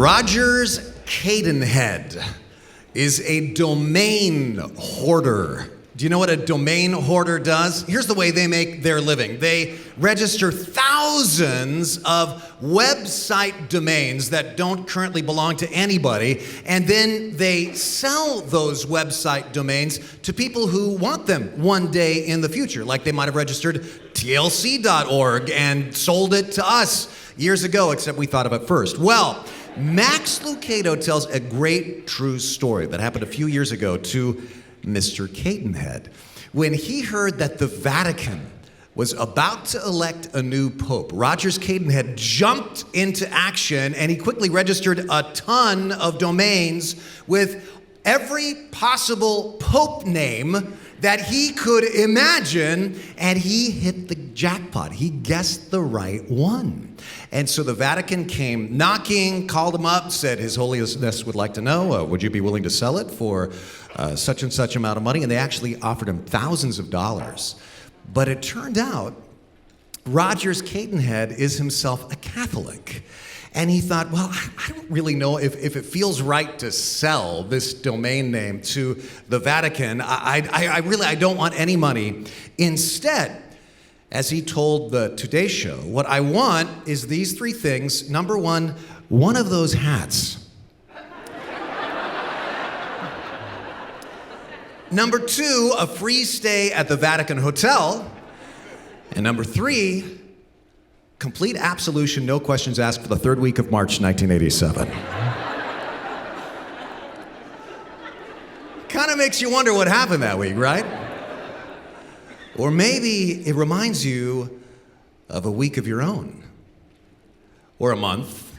Rogers Cadenhead is a domain hoarder. Do you know what a domain hoarder does? Here's the way they make their living. They register thousands of website domains that don't currently belong to anybody, and then they sell those website domains to people who want them one day in the future. Like they might have registered tlc.org and sold it to us years ago, except we thought of it first. Well, Max Lucado tells a great true story that happened a few years ago to Mr. Cadenhead when he heard that the Vatican was about to elect a new pope. Rogers Cadenhead jumped into action and he quickly registered a ton of domains with every possible pope name that he could imagine, and he hit the jackpot. He guessed the right one. And so the Vatican came knocking, called him up, said, His Holiness would like to know, would you be willing to sell it for such and such amount of money? And they actually offered him thousands of dollars. But it turned out Rogers Cadenhead is himself a Catholic. And he thought, well, I don't really know if it feels right to sell this domain name to the Vatican. I don't want any money. Instead, as he told the Today Show, what I want is these three things. Number one of those hats. Number two, a free stay at the Vatican Hotel. And number three, complete absolution, no questions asked for the third week of March, 1987. Kind of makes you wonder what happened that week, right? Or maybe it reminds you of a week of your own, or a month,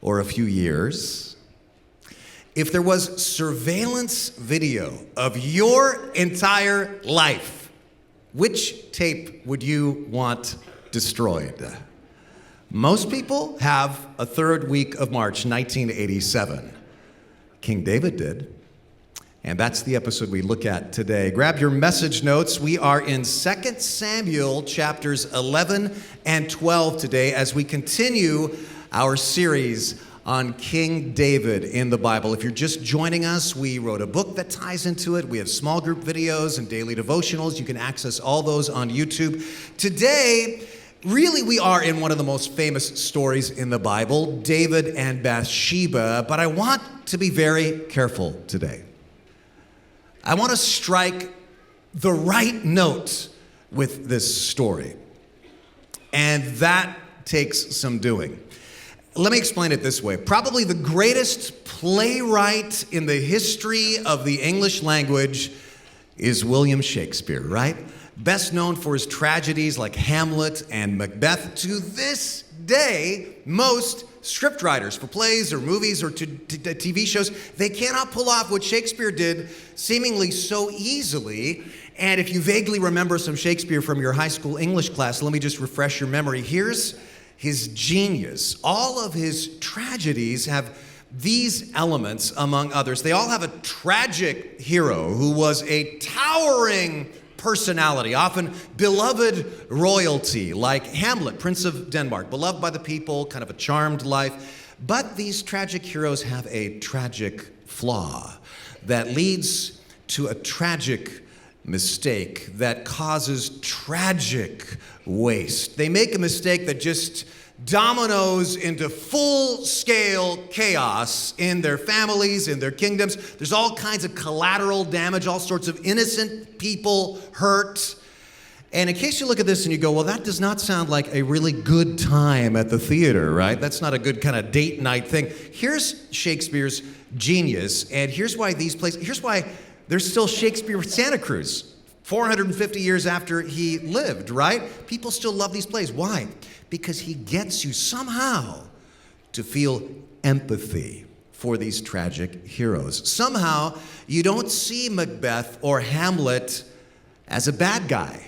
or a few years. If there was surveillance video of your entire life, which tape would you want destroyed? Most people have a third week of March, 1987. King David did. And that's the episode we look at today. Grab your message notes. We are in 2 Samuel chapters 11 and 12 today as we continue our series on King David in the Bible. If you're just joining us, we wrote a book that ties into it. We have small group videos and daily devotionals. You can access all those on YouTube. Today, really, we are in one of the most famous stories in the Bible, David and Bathsheba, but I want to be very careful today. I want to strike the right note with this story, and that takes some doing. Let me explain it this way. Probably the greatest playwright in the history of the English language is William Shakespeare, right? Best known for his tragedies like Hamlet and Macbeth. To this day, most scriptwriters for plays or movies or TV shows, they cannot pull off what Shakespeare did seemingly so easily. And if you vaguely remember some Shakespeare from your high school English class, let me just refresh your memory. Here's his genius. All of his tragedies have these elements, among others. They all have a tragic hero who was a towering personality, often beloved royalty, like Hamlet, Prince of Denmark, beloved by the people, kind of a charmed life. But these tragic heroes have a tragic flaw that leads to a tragic mistake that causes tragic waste. They make a mistake that just dominoes into full-scale chaos in their families, in their kingdoms. There's all kinds of collateral damage, all sorts of innocent people hurt. And in case you look at this and you go, well, that does not sound like a really good time at the theater, right? That's not a good kind of date night thing. Here's Shakespeare's genius, and here's why there's still Shakespeare with Santa Cruz, 450 years after he lived, right? People still love these plays. Why? Because he gets you somehow to feel empathy for these tragic heroes. Somehow, you don't see Macbeth or Hamlet as a bad guy.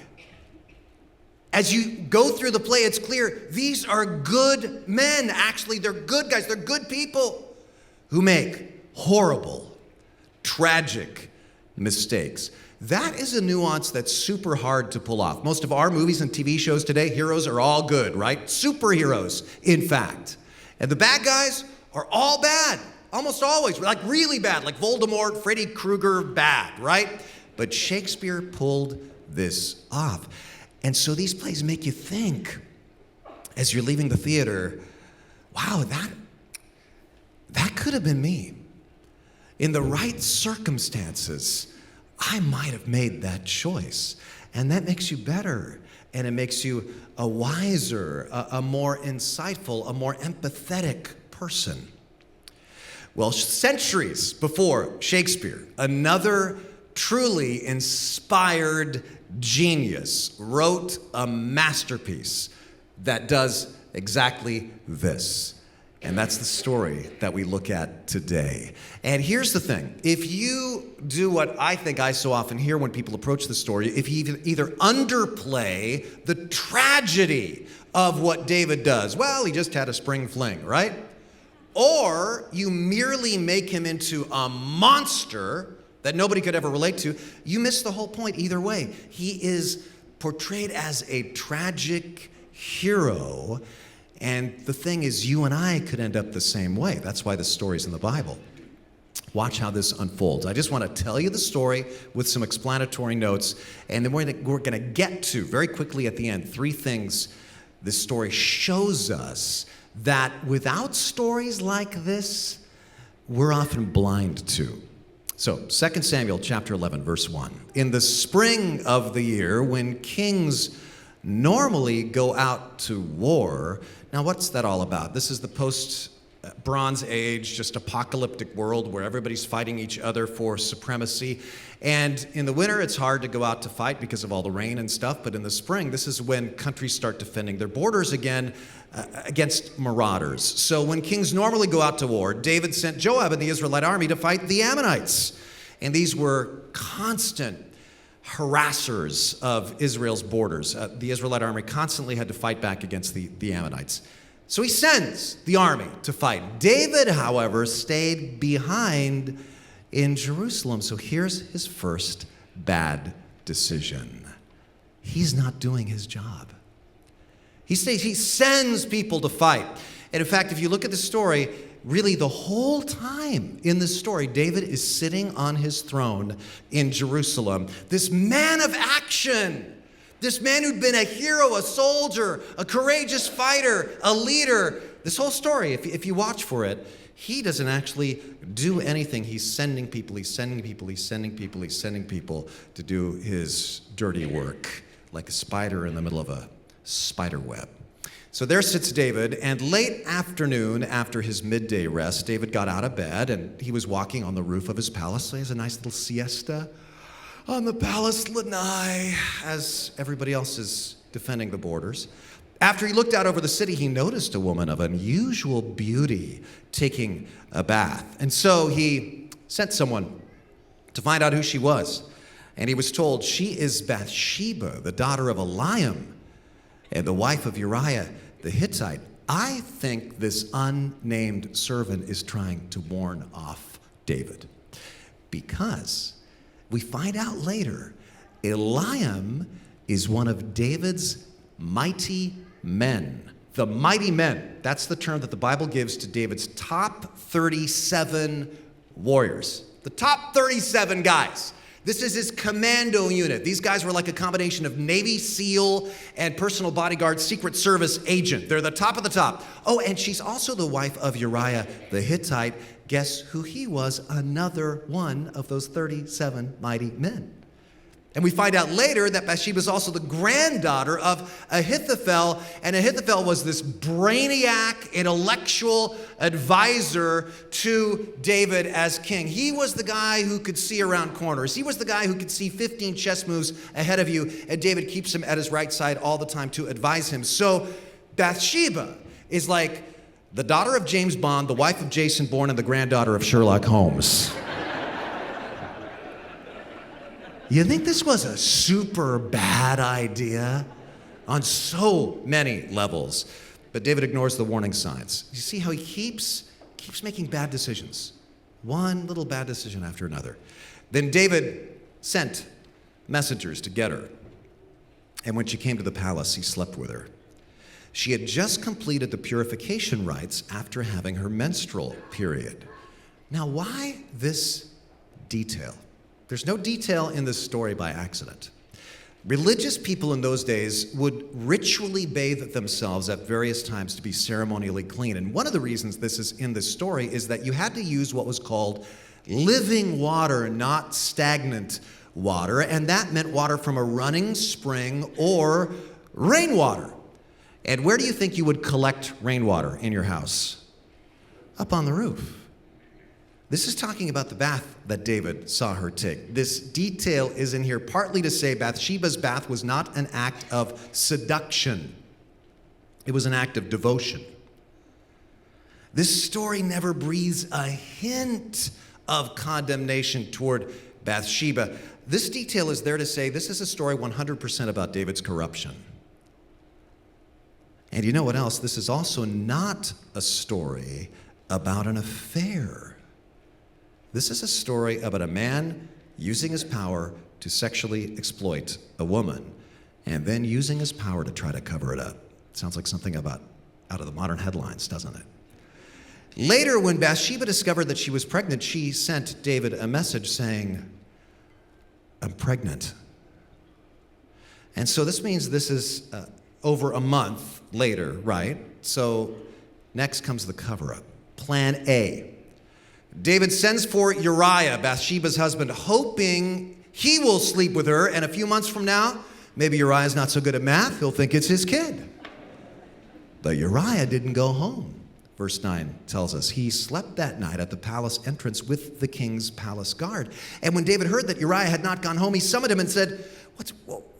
As you go through the play, it's clear these are good men. Actually, they're good guys. They're good people who make horrible, tragic mistakes. That is a nuance that's super hard to pull off. Most of our movies and TV shows today, heroes are all good, right? Superheroes, in fact. And the bad guys are all bad, almost always, like really bad, like Voldemort, Freddy Krueger bad, right? But Shakespeare pulled this off. And so these plays make you think, as you're leaving the theater, wow, that could have been me. In the right circumstances, I might have made that choice. And that makes you better. And it makes you a wiser, a more insightful, a more empathetic person. Well, centuries before Shakespeare, another truly inspired genius wrote a masterpiece that does exactly this. And that's the story that we look at today. And here's the thing. If you do what I think I so often hear when people approach the story, if you either underplay the tragedy of what David does, well, he just had a spring fling, right? Or you merely make him into a monster that nobody could ever relate to, you miss the whole point either way. He is portrayed as a tragic hero. And the thing is, you and I could end up the same way. That's why the story's in the Bible. Watch how this unfolds. I just want to tell you the story with some explanatory notes, and then we're going to get to, very quickly at the end, 3 things this story shows us that without stories like this, we're often blind to. So, 2 Samuel chapter 11, verse 1. In the spring of the year, when kings normally go out to war. Now, what's that all about? This is the post-Bronze Age, just apocalyptic world where everybody's fighting each other for supremacy. And in the winter, it's hard to go out to fight because of all the rain and stuff. But in the spring, this is when countries start defending their borders again against marauders. So when kings normally go out to war, David sent Joab and the Israelite army to fight the Ammonites. And these were constant harassers of Israel's borders. The Israelite army constantly had to fight back against the Ammonites. So he sends the army to fight. David, however, stayed behind in Jerusalem. So here's his first bad decision. He's not doing his job. He sends people to fight. And in fact, if you look at the story, really the whole time in the story, David is sitting on his throne in Jerusalem. This man of action, this man who'd been a hero, a soldier, a courageous fighter, a leader. This whole story, if you watch for it, he doesn't actually do anything. He's sending people to do his dirty work, like a spider in the middle of a spider web. So there sits David, and late afternoon, after his midday rest, David got out of bed, and he was walking on the roof of his palace. So he has a nice little siesta on the palace lanai as everybody else is defending the borders. After he looked out over the city, he noticed a woman of unusual beauty taking a bath. And so he sent someone to find out who she was. And he was told, she is Bathsheba, the daughter of Eliam, and the wife of Uriah the Hittite. I think this unnamed servant is trying to warn off David, because we find out later Eliam is one of David's mighty men. The mighty men, that's the term that the Bible gives to David's top 37 warriors. The top 37 guys. This is his commando unit. These guys were like a combination of Navy SEAL and personal bodyguard Secret Service agent. They're the top of the top. Oh, and she's also the wife of Uriah the Hittite. Guess who he was? Another one of those 37 mighty men. And we find out later that Bathsheba is also the granddaughter of Ahithophel, and Ahithophel was this brainiac, intellectual advisor to David as king. He was the guy who could see around corners. He was the guy who could see 15 chess moves ahead of you, and David keeps him at his right side all the time to advise him. So Bathsheba is like the daughter of James Bond, the wife of Jason Bourne, and the granddaughter of Sherlock Holmes. You think this was a super bad idea on so many levels? But David ignores the warning signs. You see how he keeps making bad decisions. One little bad decision after another. Then David sent messengers to get her. And when she came to the palace, he slept with her. She had just completed the purification rites after having her menstrual period. Now, why this detail? There's no detail in this story by accident. Religious people in those days would ritually bathe themselves at various times to be ceremonially clean. And one of the reasons this is in this story is that you had to use what was called living water, not stagnant water. And that meant water from a running spring or rainwater. And where do you think you would collect rainwater in your house? Up on the roof. This is talking about the bath that David saw her take. This detail is in here partly to say Bathsheba's bath was not an act of seduction. It was an act of devotion. This story never breathes a hint of condemnation toward Bathsheba. This detail is there to say this is a story 100% about David's corruption. And you know what else? This is also not a story about an affair. This is a story about a man using his power to sexually exploit a woman and then using his power to try to cover it up. Sounds like something out of the modern headlines, doesn't it? Later, when Bathsheba discovered that she was pregnant, she sent David a message saying, "I'm pregnant." And so this means this is over a month later, right? So next comes the cover-up. Plan A. David sends for Uriah, Bathsheba's husband, hoping he will sleep with her, and a few months from now, maybe Uriah's not so good at math, he'll think it's his kid. But Uriah didn't go home. Verse 9 tells us he slept that night at the palace entrance with the king's palace guard. And when David heard that Uriah had not gone home, he summoned him and said,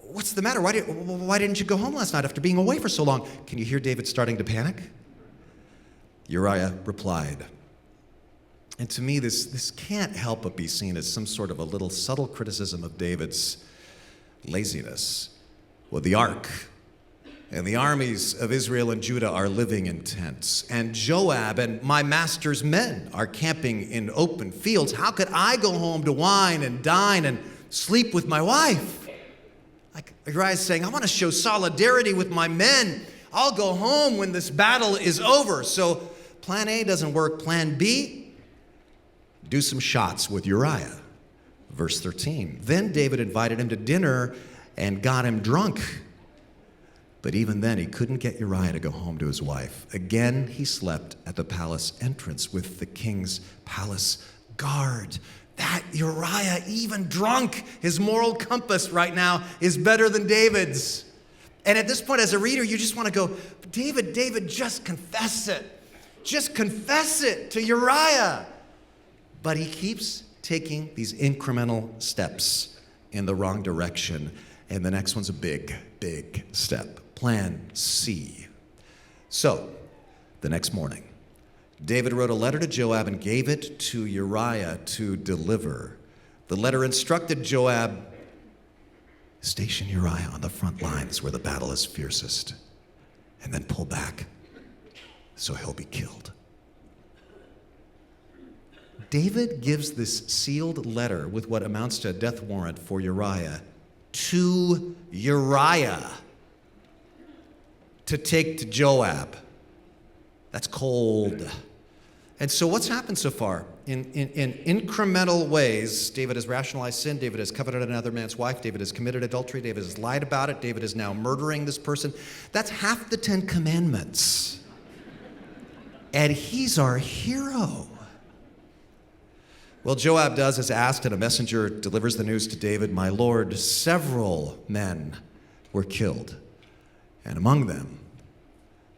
What's the matter? Why didn't you go home last night after being away for so long? Can you hear David starting to panic? Uriah replied. And to me, this can't help but be seen as some sort of a little subtle criticism of David's laziness. Well, the ark and the armies of Israel and Judah are living in tents, and Joab and my master's men are camping in open fields. How could I go home to wine and dine and sleep with my wife? Like Uriah's saying, I want to show solidarity with my men. I'll go home when this battle is over. So plan A doesn't work. Plan B, do some shots with Uriah. Verse 13. Then David invited him to dinner and got him drunk. But even then, he couldn't get Uriah to go home to his wife. Again, he slept at the palace entrance with the king's palace guard. That Uriah, even drunk, his moral compass right now is better than David's. And at this point, as a reader, you just want to go, David, just confess it. Just confess it to Uriah. But he keeps taking these incremental steps in the wrong direction. And the next one's a big, big step. Plan C. So, the next morning, David wrote a letter to Joab and gave it to Uriah to deliver. The letter instructed Joab, station Uriah on the front lines where the battle is fiercest, and then pull back so he'll be killed. David gives this sealed letter with what amounts to a death warrant for Uriah to Uriah to take to Joab. That's cold. And so what's happened so far? In incremental ways, David has rationalized sin. David has coveted another man's wife. David has committed adultery. David has lied about it. David is now murdering this person. That's half the 10 Commandments. And he's our hero. Well, Joab does as asked, and a messenger delivers the news to David. My lord, several men were killed, and among them,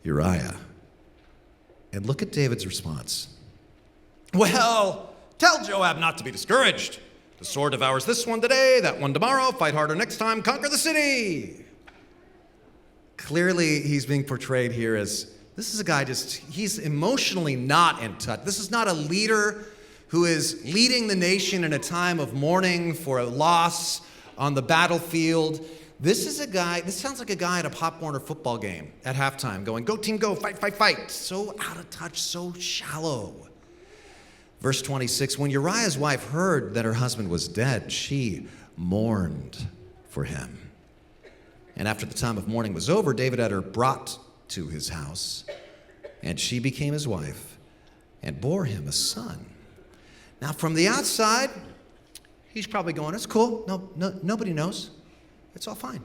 Uriah. And look at David's response. Well, tell Joab not to be discouraged. The sword devours this one today, that one tomorrow. Fight harder next time, conquer the city. Clearly, he's being portrayed here as, this is a guy he's emotionally not in touch. This is not a leader who is leading the nation in a time of mourning for a loss on the battlefield. This sounds like a guy at a Pop Warner football game at halftime going, go team, go, fight, fight, fight. So out of touch, so shallow. Verse 26, when Uriah's wife heard that her husband was dead, she mourned for him. And after the time of mourning was over, David had her brought to his house, and she became his wife and bore him a son. Now, from the outside, he's probably going, it's cool. Nobody knows. It's all fine.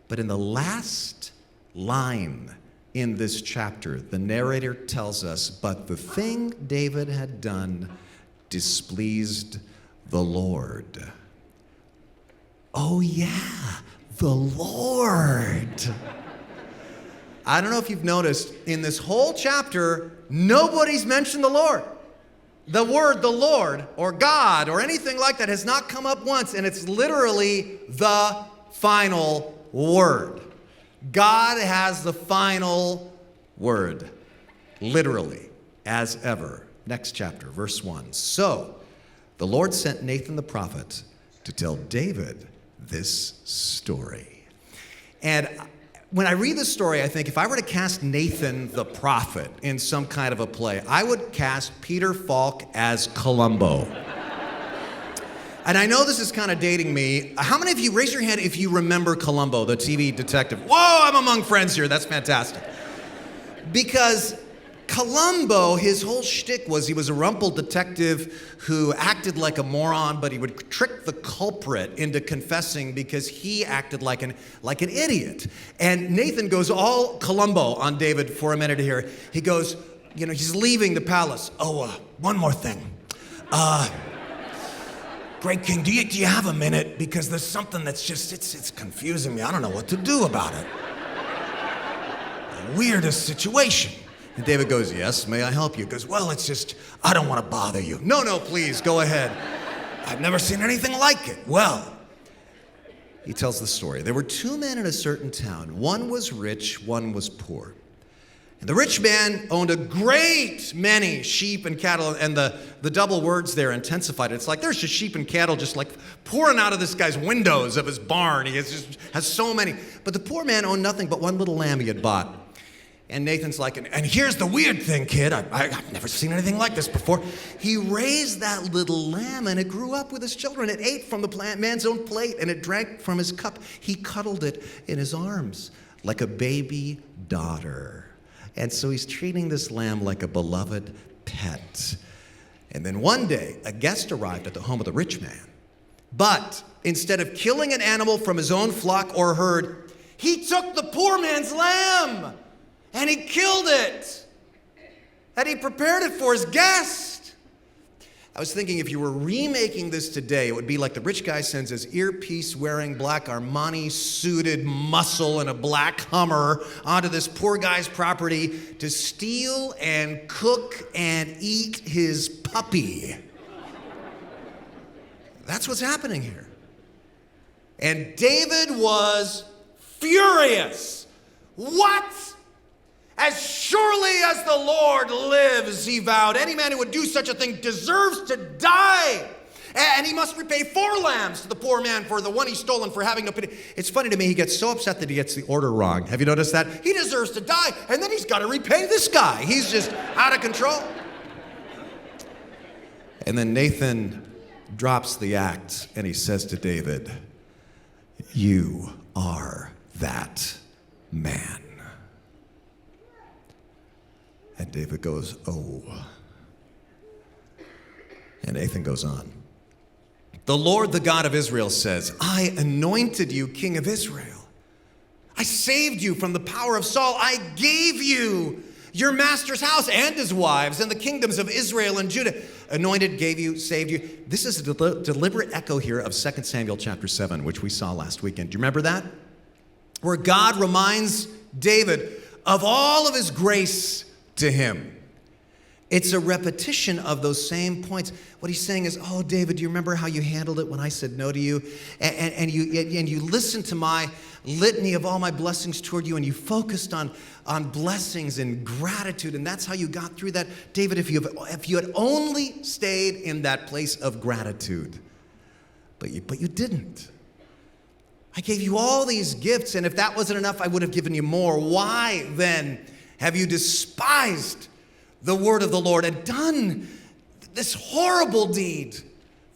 But in the last line in this chapter, the narrator tells us, but the thing David had done displeased the Lord. Oh yeah, the Lord. I don't know if you've noticed, in this whole chapter, nobody's mentioned the Lord. The word the Lord or God or anything like that has not come up once, and it's literally the final word. God has the final word, literally, as ever. Next chapter, verse 1. So the Lord sent Nathan the prophet to tell David this story. And when I read this story, I think if I were to cast Nathan the prophet in some kind of a play, I would cast Peter Falk as Columbo. And I know this is kind of dating me. How many of you, raise your hand if you remember Columbo, the TV detective? Whoa, I'm among friends here. That's fantastic. Because Columbo, his whole shtick was he was a rumpled detective who acted like a moron, but he would trick the culprit into confessing because he acted like an idiot. And Nathan goes all Columbo on David for a minute here. He goes, he's leaving the palace. One more thing. Great King, do you have a minute? Because there's something that's just, it's confusing me. I don't know what to do about it. The weirdest situation. And David goes, yes, may I help you? He goes, well, it's just, I don't want to bother you. No, please, go ahead. I've never seen anything like it. Well, he tells the story. There were two men in a certain town. One was rich, one was poor. And the rich man owned a great many sheep and cattle, and the double words there intensified it. It's like there's just sheep and cattle just like pouring out of this guy's windows of his barn. He has so many. But the poor man owned nothing but one little lamb he had bought. And Nathan's like, and here's the weird thing, kid. I've never seen anything like this before. He raised that little lamb, and it grew up with his children. It ate from the man's own plate, and it drank from his cup. He cuddled it in his arms like a baby daughter. And so he's treating this lamb like a beloved pet. And then one day, a guest arrived at the home of the rich man. But instead of killing an animal from his own flock or herd, he took the poor man's lamb. And he killed it. And he prepared it for his guest. I was thinking if you were remaking this today, it would be like the rich guy sends his earpiece-wearing, black Armani-suited muscle in a black Hummer onto this poor guy's property to steal and cook and eat his puppy. That's what's happening here. And David was furious. What? As surely as the Lord lives, he vowed, any man who would do such a thing deserves to die. And he must repay 4 lambs to the poor man for the one he's stolen for having no pity. It's funny to me, he gets so upset that he gets the order wrong. Have you noticed that? He deserves to die, and then he's got to repay this guy. He's just out of control. And then Nathan drops the act, and he says to David, you are that man. And David goes, oh. And Nathan goes on. The Lord, the God of Israel, says, I anointed you king of Israel. I saved you from the power of Saul. I gave you your master's house and his wives and the kingdoms of Israel and Judah. Anointed, gave you, saved you. This is a deliberate echo here of 2 Samuel chapter 7, which we saw last weekend. Do you remember that? Where God reminds David of all of his grace to him. It's a repetition of those same points. What he's saying is, oh, David, do you remember how you handled it when I said no to you? And you listened to my litany of all my blessings toward you, and you focused on blessings and gratitude, and that's how you got through that. David, if you had only stayed in that place of gratitude, but you didn't. I gave you all these gifts, and if that wasn't enough, I would have given you more. Why then have you despised the word of the Lord and done this horrible deed?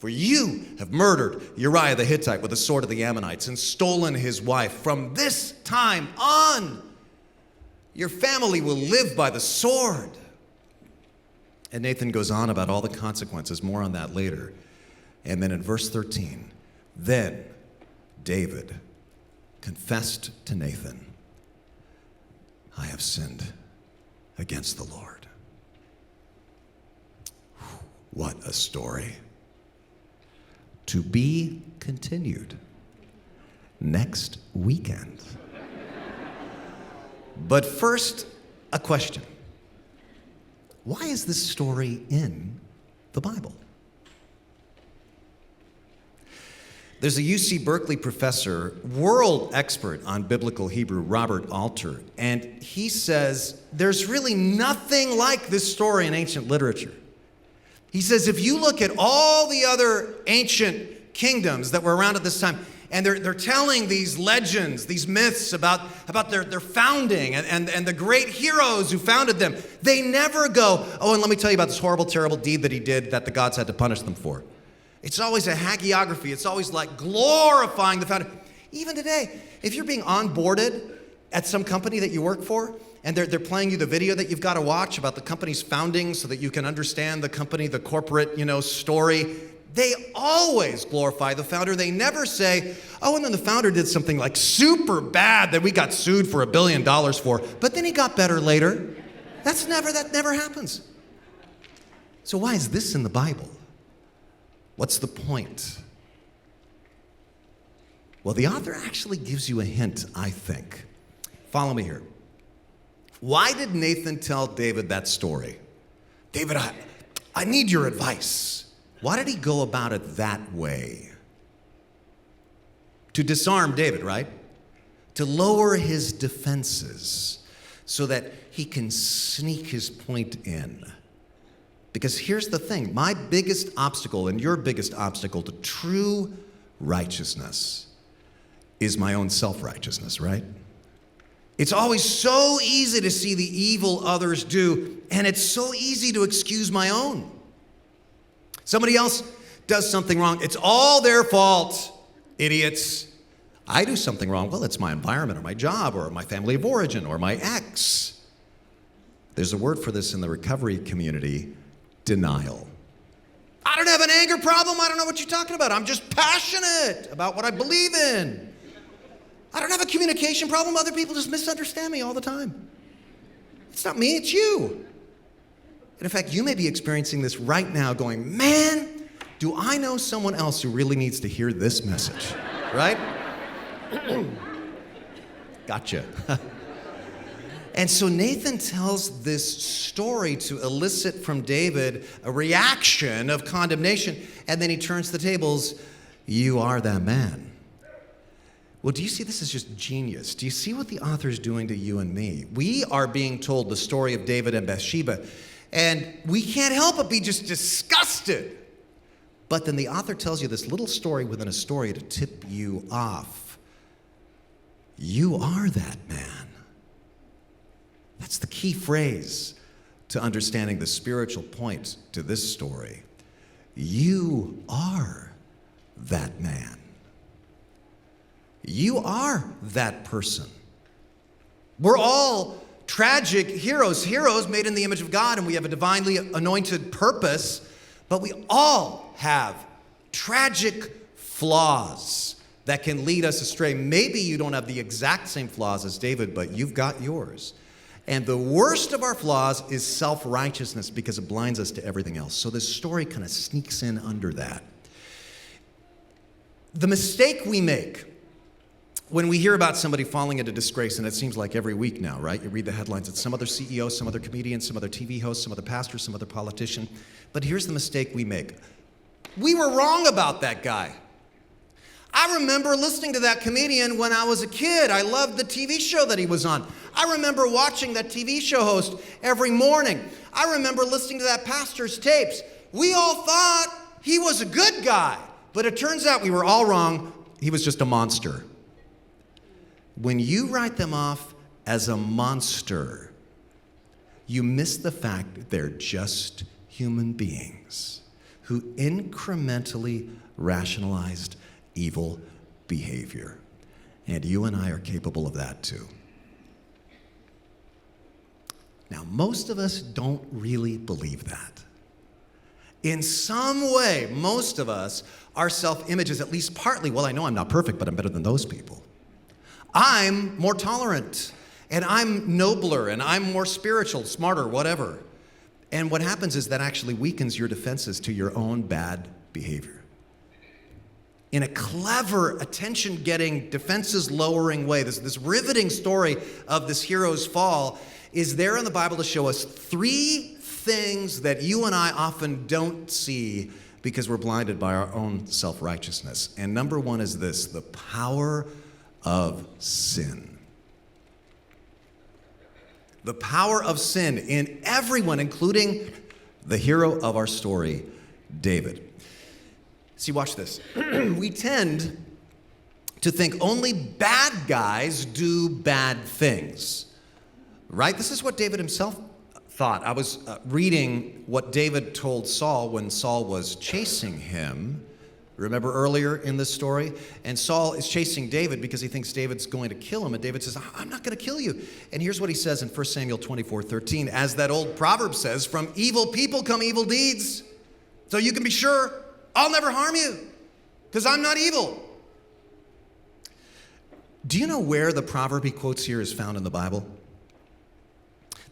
For you have murdered Uriah the Hittite with the sword of the Ammonites and stolen his wife. From this time on, Your family will live by the sword. And Nathan goes on about all the consequences, more on that later. And then in verse 13, then David confessed to Nathan, I have sinned against the Lord. What a story. To be continued next weekend. But first, a question. Why is this story in the Bible? There's a UC Berkeley professor, world expert on biblical Hebrew, Robert Alter, and he says there's really nothing like this story in ancient literature. He says if you look at all the other ancient kingdoms that were around at this time, and they're telling these legends, these myths about their founding and the great heroes who founded them, they never go, oh, and let me tell you about this horrible, terrible deed that he did that the gods had to punish them for. It's always a hagiography. It's always like glorifying the founder. Even today, if you're being onboarded at some company that you work for, and they're playing you the video that you've got to watch about the company's founding so that you can understand the company, the corporate, story, they always glorify the founder. They never say, oh, and then the founder did something like super bad that we got sued for $1 billion for, but then he got better later. That never happens. So why is this in the Bible? What's the point? Well, the author actually gives you a hint, I think. Follow me here. Why did Nathan tell David that story? David, I need your advice. Why did he go about it that way? To disarm David, right? To lower his defenses so that he can sneak his point in. Because here's the thing, my biggest obstacle and your biggest obstacle to true righteousness is my own self-righteousness, right? It's always so easy to see the evil others do, and it's so easy to excuse my own. Somebody else does something wrong. It's all their fault, idiots. I do something wrong. Well, it's my environment or my job or my family of origin or my ex. There's a word for this in the recovery community, denial. I don't have an anger problem. I don't know what you're talking about. I'm just passionate about what I believe in. I don't have a communication problem. Other people just misunderstand me all the time. It's not me, it's you. And in fact, you may be experiencing this right now going, man, do I know someone else who really needs to hear this message, right? Gotcha. And so Nathan tells this story to elicit from David a reaction of condemnation, and then he turns the tables, you are that man. Well, do you see this is just genius? Do you see what the author's doing to you and me? We are being told the story of David and Bathsheba, and we can't help but be just disgusted. But then the author tells you this little story within a story to tip you off. You are that man. That's the key phrase to understanding the spiritual point to this story. You are that man. You are that person. We're all tragic heroes made in the image of God, and we have a divinely anointed purpose, but we all have tragic flaws that can lead us astray. Maybe you don't have the exact same flaws as David, but you've got yours. And the worst of our flaws is self-righteousness because it blinds us to everything else. So this story kind of sneaks in under that. The mistake we make when we hear about somebody falling into disgrace, and it seems like every week now, right? You read the headlines, it's some other CEO, some other comedian, some other TV host, some other pastor, some other politician. But here's the mistake we make. We were wrong about that guy. I remember listening to that comedian when I was a kid. I loved the TV show that he was on. I remember watching that TV show host every morning. I remember listening to that pastor's tapes. We all thought he was a good guy, but it turns out we were all wrong. He was just a monster. When you write them off as a monster, you miss the fact that they're just human beings who incrementally rationalized evil behavior. And you and I are capable of that too. Now, most of us don't really believe that. In some way, most of us, our self-image is at least partly, well, I know I'm not perfect, but I'm better than those people. I'm more tolerant, and I'm nobler, and I'm more spiritual, smarter, whatever. And what happens is that actually weakens your defenses to your own bad behavior. In a clever, attention-getting, defenses-lowering way, this riveting story of this hero's fall is there in the Bible to show us three things that you and I often don't see because we're blinded by our own self-righteousness. And number one is this: the power of sin. The power of sin in everyone, including the hero of our story, David. See, watch this. We tend to think only bad guys do bad things, right? This is what David himself thought. I was reading what David told Saul when Saul was chasing him. Remember earlier in this story? And Saul is chasing David because he thinks David's going to kill him. And David says, I'm not going to kill you. And here's what he says in 1 Samuel 24:13. As that old proverb says, from evil people come evil deeds. So you can be sure I'll never harm you because I'm not evil. Do you know where the proverb he quotes here is found in the Bible?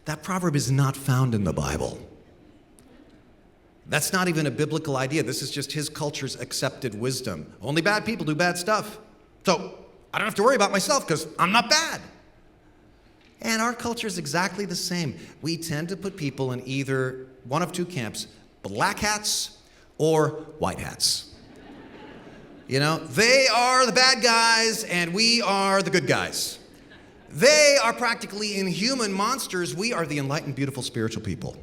That proverb is not found in the Bible. That's not even a biblical idea. This is just his culture's accepted wisdom. Only bad people do bad stuff. So I don't have to worry about myself because I'm not bad. And our culture is exactly the same. We tend to put people in either one of two camps: black hats or white hats. You know, they are the bad guys and we are the good guys. They are practically inhuman monsters. We are the enlightened, beautiful, spiritual people.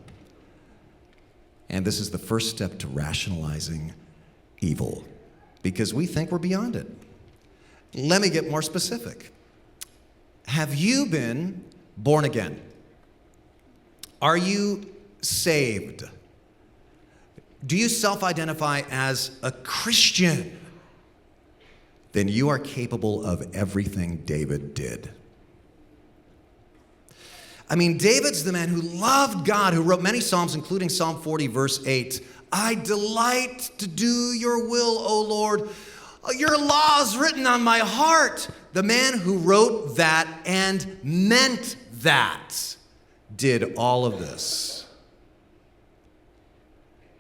And this is the first step to rationalizing evil, because we think we're beyond it. Let me get more specific. Have you been born again? Are you saved? Do you self-identify as a Christian? Then you are capable of everything David did. I mean, David's the man who loved God, who wrote many Psalms, including Psalm 40, verse 8. I delight to do your will, O Lord. Your law is written on my heart. The man who wrote that and meant that did all of this.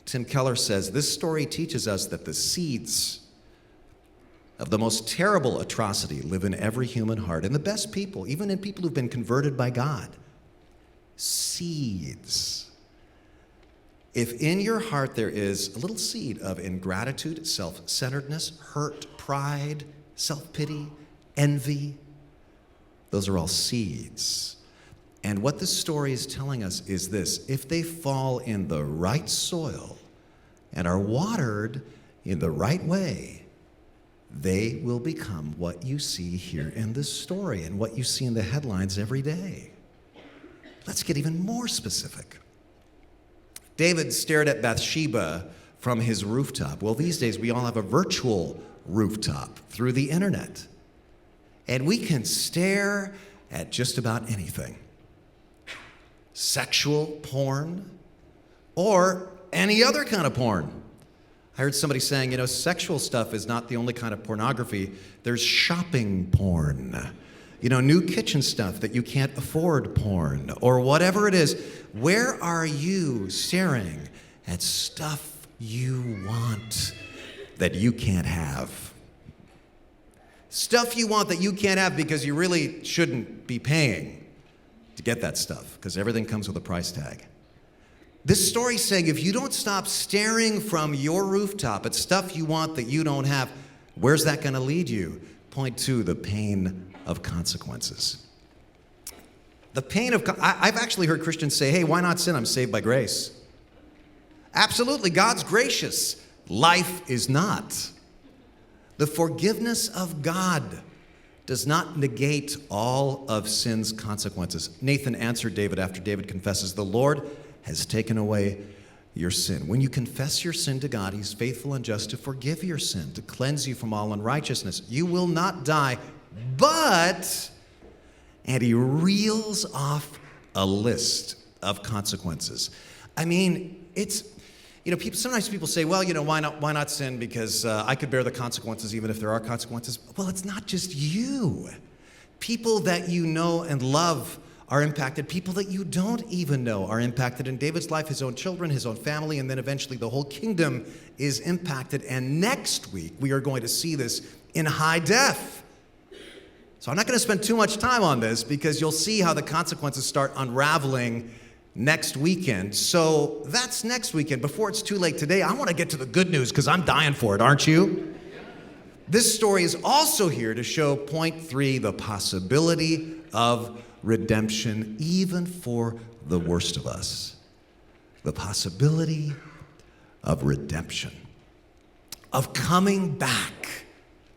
Tim Keller says, this story teaches us that the seeds of the most terrible atrocity live in every human heart, in the best people, even in people who've been converted by God. Seeds. If in your heart there is a little seed of ingratitude, self-centeredness, hurt, pride, self-pity, envy, those are all seeds. And what this story is telling us is this: if they fall in the right soil and are watered in the right way, they will become what you see here in this story and what you see in the headlines every day. Let's get even more specific. David stared at Bathsheba from his rooftop. Well, these days we all have a virtual rooftop through the internet. And we can stare at just about anything. Sexual porn or any other kind of porn. I heard somebody saying, sexual stuff is not the only kind of pornography. There's shopping porn. New kitchen stuff that you can't afford porn, or whatever it is. Where are you staring at stuff you want that you can't have? Stuff you want that you can't have because you really shouldn't be paying to get that stuff, because everything comes with a price tag. This story's saying if you don't stop staring from your rooftop at stuff you want that you don't have, where's that going to lead you? Point two, the pain of consequences. The pain of, I've actually heard Christians say, hey, why not sin? I'm saved by grace. Absolutely, God's gracious. Life is not. The forgiveness of God does not negate all of sin's consequences. Nathan answered David after David confesses, the Lord has taken away your sin. When you confess your sin to God, he's faithful and just to forgive your sin, to cleanse you from all unrighteousness. You will not die, but, and he reels off a list of consequences. I mean, it's, sometimes people say, well, why not sin? Because I could bear the consequences even if there are consequences. Well, it's not just you. People that you know and love are impacted. People that you don't even know are impacted. In David's life, his own children, his own family, and then eventually the whole kingdom is impacted. And next week, we are going to see this in high def. So I'm not going to spend too much time on this because you'll see how the consequences start unraveling next weekend. So that's next weekend. Before it's too late today, I want to get to the good news because I'm dying for it, aren't you? This story is also here to show point 3, the possibility of redemption, even for the worst of us. The possibility of redemption, of coming back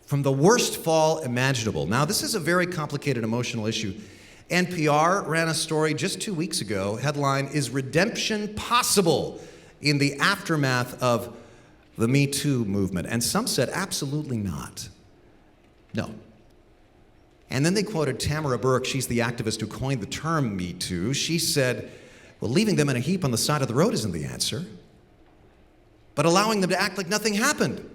from the worst fall imaginable. Now, this is a very complicated emotional issue. NPR ran a story just 2 weeks ago. Headline, "Is Redemption Possible in the Aftermath of the Me Too Movement?" And some said, absolutely not. No. And then they quoted Tamara Burke. She's the activist who coined the term Me Too. She said, well, leaving them in a heap on the side of the road isn't the answer. But allowing them to act like nothing happened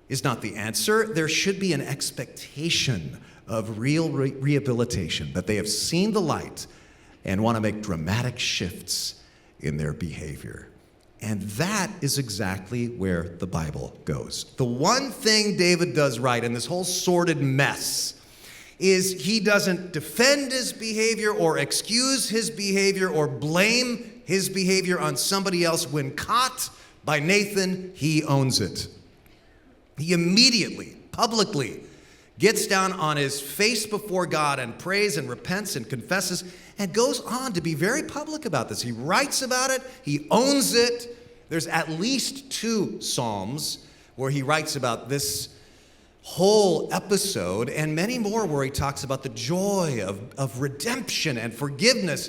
is not the answer. There should be an expectation of real rehabilitation, that they have seen the light and want to make dramatic shifts in their behavior. And that is exactly where the Bible goes. The one thing David does right in this whole sordid mess is he doesn't defend his behavior or excuse his behavior or blame his behavior on somebody else. When caught by Nathan, he owns it. He immediately, publicly, gets down on his face before God and prays and repents and confesses and goes on to be very public about this. He writes about it. He owns it. There's at least 2 Psalms where he writes about this whole episode and many more where he talks about the joy of redemption and forgiveness.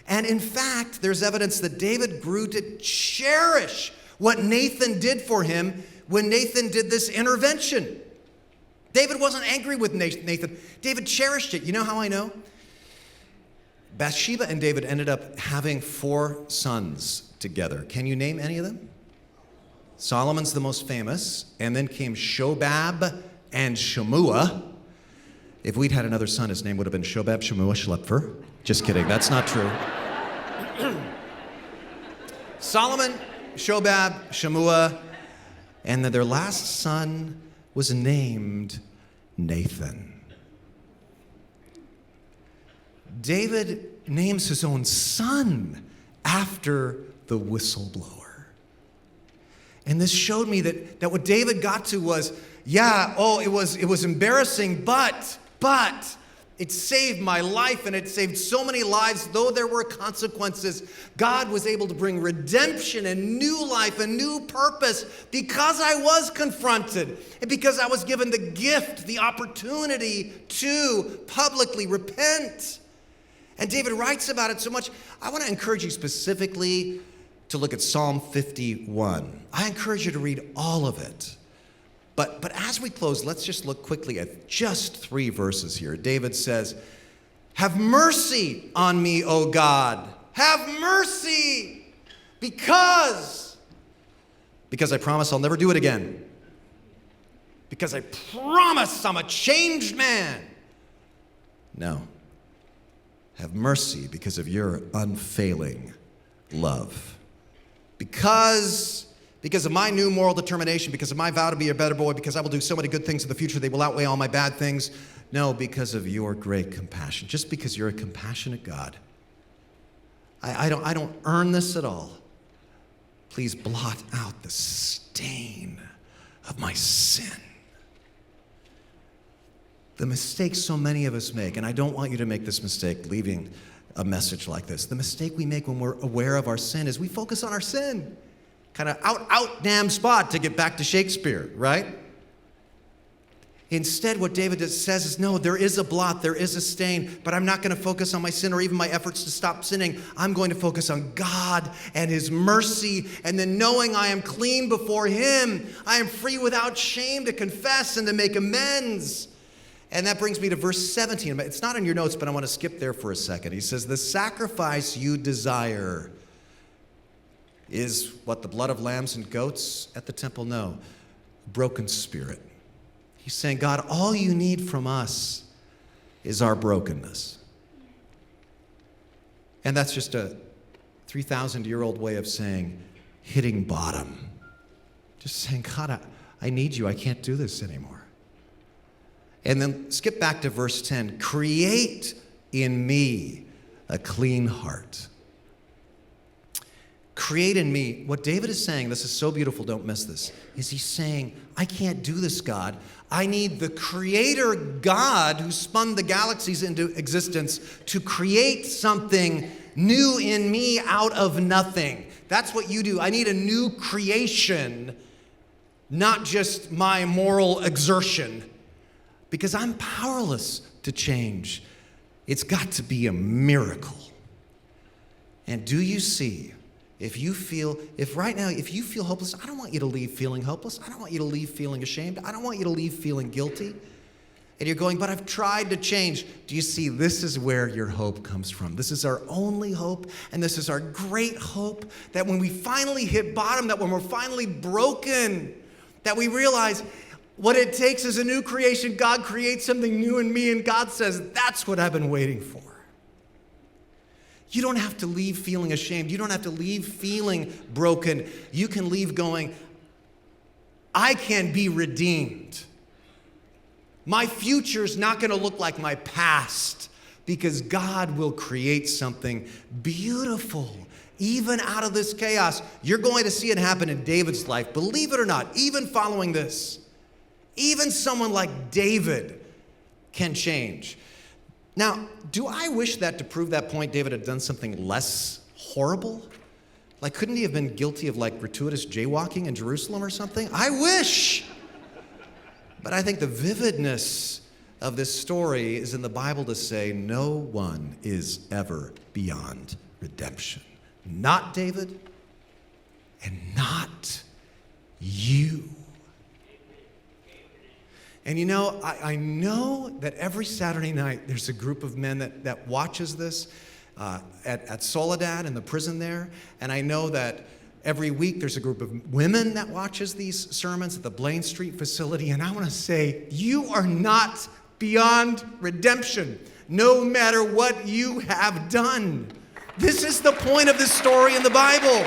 And in fact, there's evidence that David grew to cherish what Nathan did for him when Nathan did this intervention. David wasn't angry with Nathan. David cherished it. You know how I know? Bathsheba and David ended up having 4 sons together. Can you name any of them? Solomon's the most famous, and then came Shobab and Shemua. If we'd had another son, his name would have been Shobab Shemua Schlaepfer. Just kidding, that's not true. Solomon, Shobab, Shemua, and then their last son was named Nathan. David names his own son after the whistleblower. And this showed me that what David got to was, it was embarrassing, but it saved my life and it saved so many lives. Though there were consequences, God was able to bring redemption and new life and new purpose because I was confronted and because I was given the gift, the opportunity to publicly repent. And David writes about it so much. I want to encourage you specifically to look at Psalm 51. I encourage you to read all of it. But as we close, let's just look quickly at just 3 verses here. David says, "Have mercy on me, O God. Have mercy, because I promise I'll never do it again. Because I promise I'm a changed man." No. Have mercy because of your unfailing love. Because of my new moral determination, because of my vow to be a better boy, because I will do so many good things in the future, they will outweigh all my bad things. No, because of your great compassion. Just because you're a compassionate God. I don't earn this at all. Please blot out the stain of my sin. The mistake so many of us make, and I don't want you to make this mistake leaving a message like this. The mistake we make when we're aware of our sin is we focus on our sin. Kind of out damn spot, to get back to Shakespeare, right? Instead, what David says is, no, there is a blot, there is a stain, but I'm not going to focus on my sin or even my efforts to stop sinning. I'm going to focus on God and His mercy, and then knowing I am clean before Him, I am free without shame to confess and to make amends. And that brings me to verse 17. It's not in your notes, but I want to skip there for a second. He says, the sacrifice you desire is what, the blood of lambs and goats at the temple? No, broken spirit. He's saying, God, all you need from us is our brokenness. And that's just a 3,000-year-old way of saying hitting bottom. Just saying, God, I need you. I can't do this anymore. And then skip back to verse 10. Create in me a clean heart. Create in me. What David is saying, this is so beautiful, don't miss this, is he's saying, I can't do this, God. I need the creator God who spun the galaxies into existence to create something new in me out of nothing. That's what you do. I need a new creation, not just my moral exertion, because I'm powerless to change. It's got to be a miracle. And do you see, if you feel hopeless, I don't want you to leave feeling hopeless. I don't want you to leave feeling ashamed. I don't want you to leave feeling guilty. And you're going, but I've tried to change. Do you see, this is where your hope comes from. This is our only hope, and this is our great hope, that when we finally hit bottom, that when we're finally broken, that we realize what it takes is a new creation. God creates something new in me, and God says, that's what I've been waiting for. You don't have to leave feeling ashamed. You don't have to leave feeling broken. You can leave going, I can be redeemed. My future's not going to look like my past, because God will create something beautiful, even out of this chaos. You're going to see it happen in David's life. Believe it or not, even following this, even someone like David can change. Now, do I wish that to prove that point David had done something less horrible? Like, couldn't he have been guilty of like gratuitous jaywalking in Jerusalem or something? I wish. But I think the vividness of this story is in the Bible to say no one is ever beyond redemption. Not David, and not you. And you know, I know that every Saturday night there's a group of men that watches this at Soledad in the prison there. And I know that every week there's a group of women that watches these sermons at the Blaine Street facility. And I want to say, you are not beyond redemption, no matter what you have done. This is the point of this story in the Bible.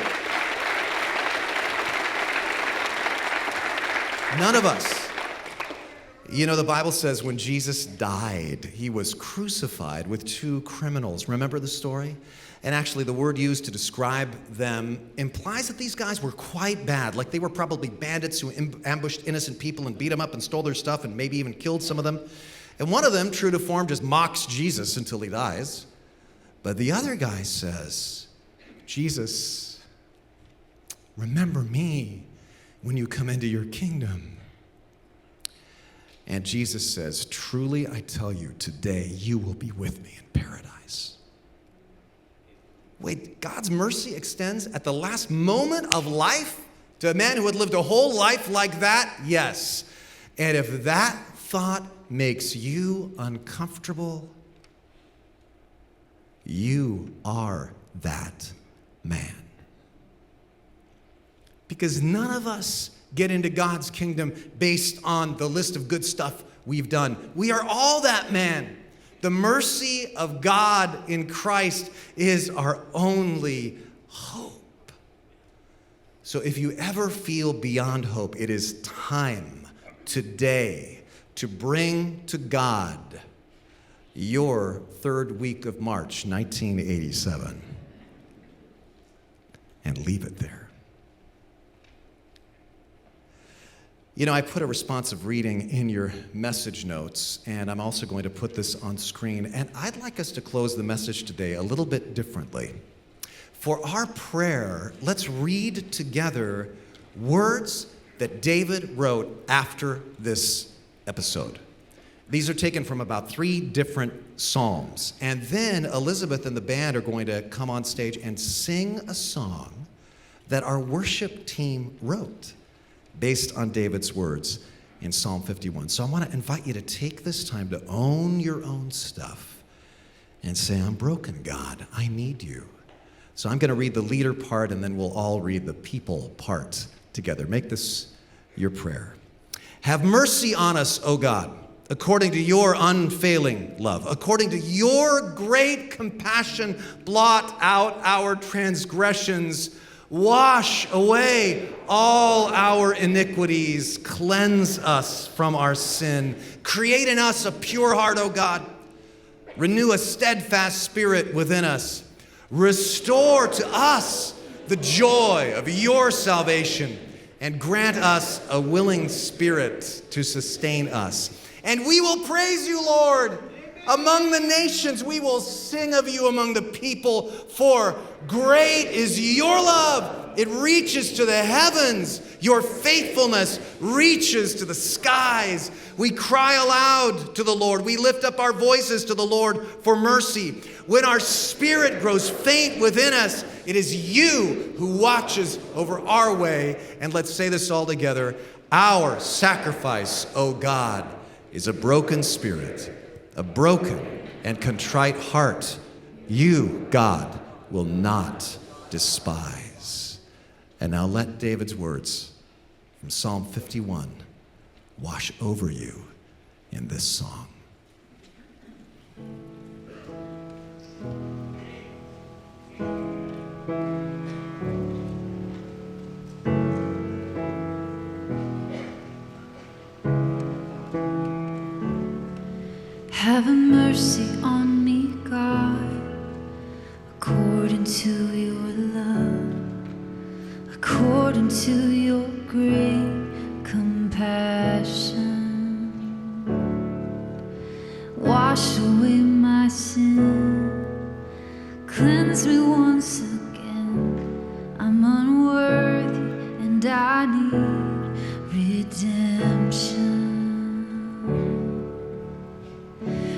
None of us. You know, the Bible says when Jesus died, he was crucified with two criminals. Remember the story? And actually, the word used to describe them implies that these guys were quite bad. Like they were probably bandits who ambushed innocent people and beat them up and stole their stuff and maybe even killed some of them. And one of them, true to form, just mocks Jesus until he dies. But the other guy says, Jesus, remember me when you come into your kingdom. And Jesus says, truly I tell you, today you will be with me in paradise. Wait, God's mercy extends at the last moment of life to a man who had lived a whole life like that? Yes. And if that thought makes you uncomfortable, you are that man. Because none of us get into God's kingdom based on the list of good stuff we've done. We are all that man. The mercy of God in Christ is our only hope. So if you ever feel beyond hope, it is time today to bring to God your third week of March, 1987, and leave it there. You know, I put a responsive reading in your message notes, and I'm also going to put this on screen. And I'd like us to close the message today a little bit differently. For our prayer, let's read together words that David wrote after this episode. These are taken from about 3 different psalms. And then Elizabeth and the band are going to come on stage and sing a song that our worship team wrote based on David's words. in Psalm 51. So I want to invite you to take this time to own your own stuff and say, I'm broken, God. I need you. So I'm going to read the leader part, and then we'll all read the people part together. Make this your prayer. Have mercy on us, O God, according to your unfailing love. According to your great compassion, blot out our transgressions. Wash away all our iniquities. Cleanse us from our sin. Create in us a pure heart, O God. Renew a steadfast spirit within us. Restore to us the joy of your salvation, and grant us a willing spirit to sustain us. And we will praise you, Lord. Among the nations, we will sing of you among the people, for great is your love. It reaches to the heavens. Your faithfulness reaches to the skies. We cry aloud to the Lord. We lift up our voices to the Lord for mercy. When our spirit grows faint within us, it is you who watches over our way. And let's say this all together. Our sacrifice, O God, is a broken spirit, a broken and contrite heart. You, God, will not despise. And now let David's words from Psalm 51 wash over you in this song. Have mercy on me, God, according to your love, according to your great compassion. Wash away my sin, cleanse me once again. I'm unworthy and I need redemption.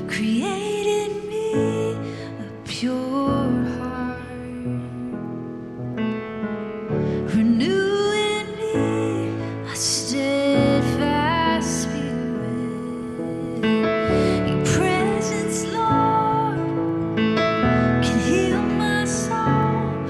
Create in me a pure heart. Renew in me a steadfast spirit. Your presence, Lord, can heal my soul.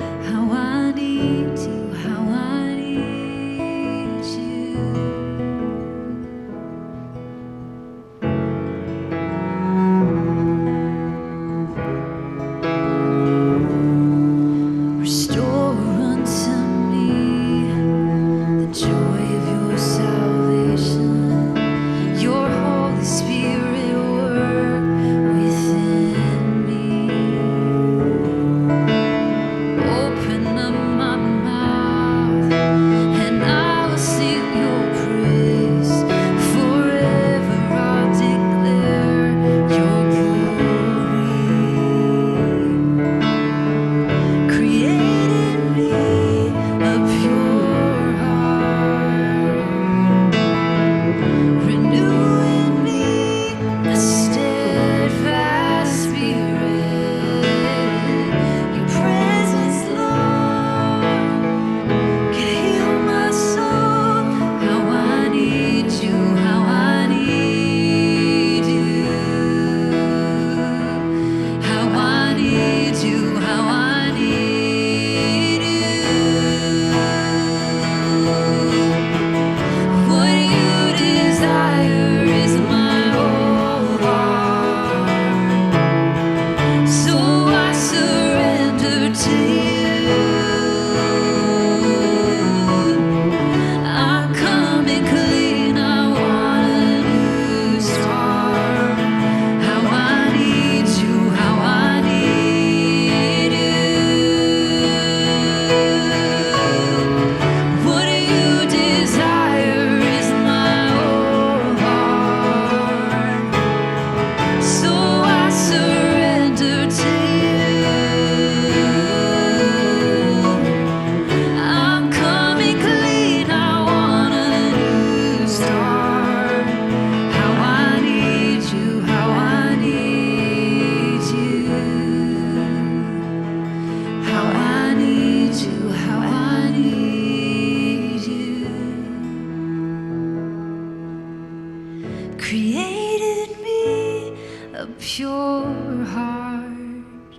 created me a pure heart.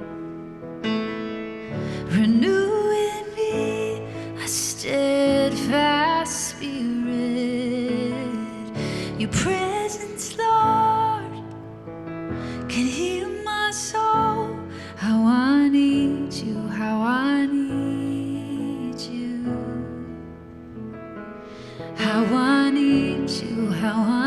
Renew in me a steadfast spirit. Your presence, Lord, can heal my soul. How I need you, how I need you. How I need you, how I